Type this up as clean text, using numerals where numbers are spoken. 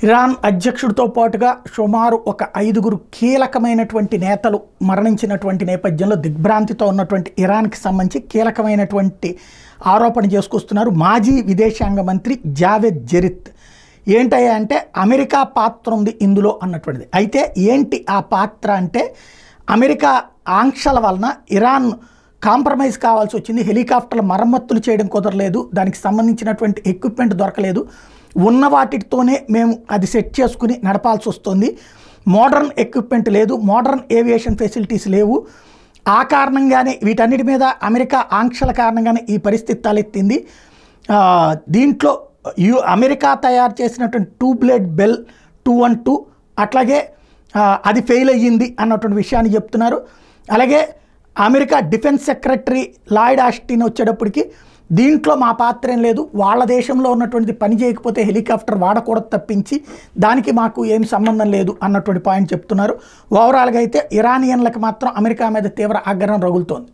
Iran అధ్యక్షుడితో పాటుగా సుమారు ఒక 5గురు కీలకమైనటువంటి నేతలు మరణించినటువంటి నేపథ్యంలో దిగ్భ్రాంతితో ఉన్నటువంటి ఇరాన్కి సంబంధించి కీలకమైనటువంటి ఆరోపణ చేసుకొస్తున్నారు మాజీ విదేశాంగ మంత్రి జావేద్ జరీఫ్. ఏంటయ్యా అంటే అమెరికా పాత్ర ఉంది ఇందులో అన్నటువంటిది. అయితే ఏంటి ఆ పాత్ర అంటే అమెరికా ఆంక్షల వలన ఇరాన్ కాంప్రమైజ్ కావాల్సి వచ్చింది. హెలికాప్టర్ల మరమ్మతులు చేయడం కుదరలేదు, దానికి సంబంధించినటువంటి ఎక్విప్మెంట్ దొరకలేదు, ఉన్న వాటితోనే మేము అది సెట్ చేసుకుని నడపాల్సి వస్తుంది. మోడర్న్ ఎక్విప్మెంట్ లేదు, మోడర్న్ ఏవియేషన్ ఫెసిలిటీస్ లేవు. ఆ కారణంగానే వీటన్నిటి మీద అమెరికా ఆంక్షల కారణంగానే ఈ పరిస్థితి తలెత్తింది. దీంట్లో అమెరికా తయారు చేసినటువంటి 2 బ్లేడ్ బెల్ 212 అట్లాగే అది ఫెయిల్ అయ్యింది అన్నటువంటి విషయాన్ని చెప్తున్నారు. అలాగే America defence secretary Lloyd Austin వచ్చేటప్పటికి దీంట్లో మా పాత్ర ఏం లేదు, వాళ్ళ దేశంలో ఉన్నటువంటిది పని చేయకపోతే హెలికాప్టర్ వాడకూడదు తప్పించి దానికి మాకు ఏం సంబంధం లేదు అన్నటువంటి పాయింట్ చెప్తున్నారు. ఓవరాల్గా అయితే ఇరానియన్లకు మాత్రం అమెరికా మీద తీవ్ర ఆగ్రహం రగులుతోంది.